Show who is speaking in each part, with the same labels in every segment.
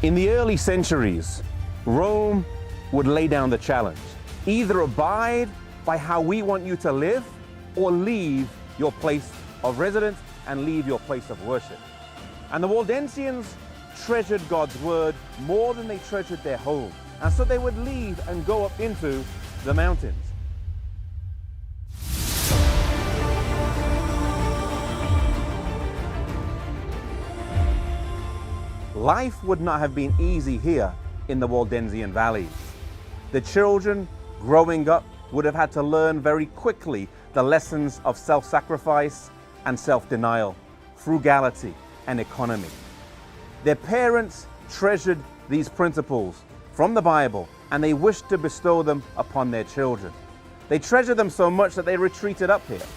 Speaker 1: In the early centuries, Rome would lay down the challenge. Either abide by how we want you to live, or leave your place of residence and leave your place of worship. And the Waldensians treasured God's word more than they treasured their home. And so they would leave and go up into the mountains. Life would not have been easy here in the Waldensian valleys. The children growing up would have had to learn very quickly the lessons of self-sacrifice and self-denial, frugality and economy. Their parents treasured these principles from the Bible, and they wished to bestow them upon their children. They treasured them so much that they retreated up here.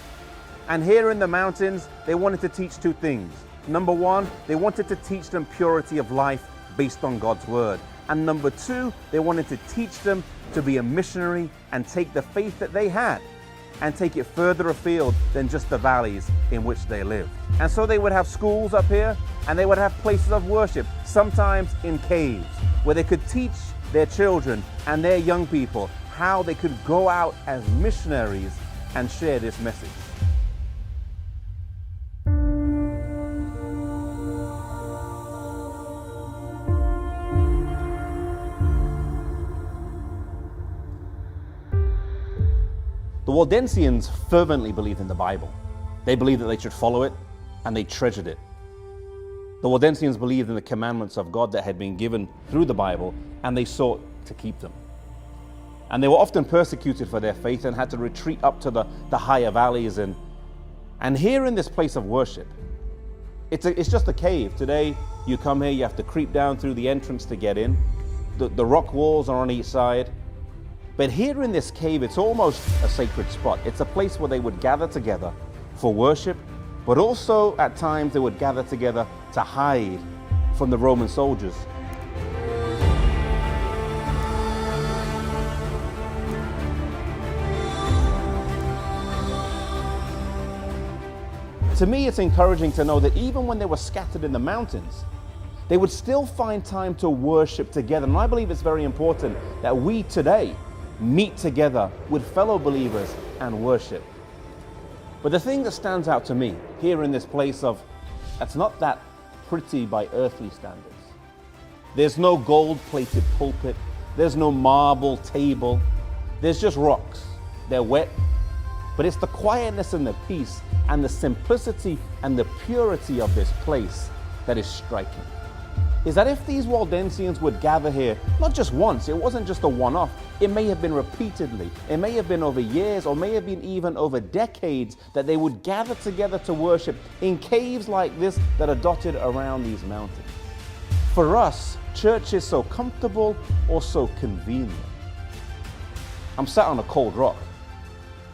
Speaker 1: And here in the mountains, they wanted to teach two things. Number one, they wanted to teach them purity of life based on God's word. And number two, they wanted to teach them to be a missionary and take the faith that they had and take it further afield than just the valleys in which they lived. And so they would have schools up here, and they would have places of worship, sometimes in caves, where they could teach their children and their young people how they could go out as missionaries and share this message. The Waldensians fervently believed in the Bible. They believed that they should follow it, and they treasured it. The Waldensians believed in the commandments of God that had been given through the Bible, and they sought to keep them. And they were often persecuted for their faith and had to retreat up to the higher valleys. And here in this place of worship, it's just a cave. Today, you come here, you have to creep down through the entrance to get in. The rock walls are on each side. But here in this cave, it's almost a sacred spot. It's a place where they would gather together for worship, but also at times they would gather together to hide from the Roman soldiers. To me, it's encouraging to know that even when they were scattered in the mountains, they would still find time to worship together. And I believe it's very important that we today meet together with fellow believers and worship. But the thing that stands out to me here in this place that's not that pretty by earthly standards. There's no gold-plated pulpit. There's no marble table. There's just rocks. They're wet. But it's the quietness and the peace and the simplicity and the purity of this place that is striking. Is that if these Waldensians would gather here, not just once, it wasn't just a one-off, it may have been repeatedly, it may have been over years, or may have been even over decades, that they would gather together to worship in caves like this that are dotted around these mountains. For us, church is so comfortable or so convenient. I'm sat on a cold rock,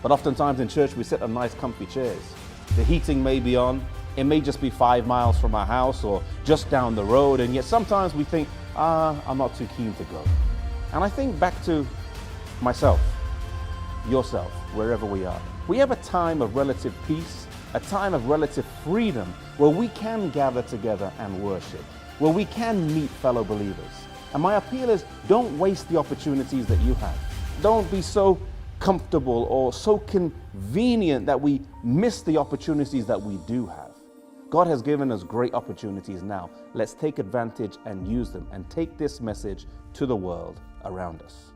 Speaker 1: but oftentimes in church we sit on nice comfy chairs. The heating may be on. It may just be 5 miles from our house or just down the road, and yet sometimes we think, I'm not too keen to go. And I think back to myself, yourself, wherever we are. We have a time of relative peace, a time of relative freedom, where we can gather together and worship, where we can meet fellow believers. And my appeal is, don't waste the opportunities that you have. Don't be so comfortable or so convenient that we miss the opportunities that we do have. God has given us great opportunities now. Let's take advantage and use them and take this message to the world around us.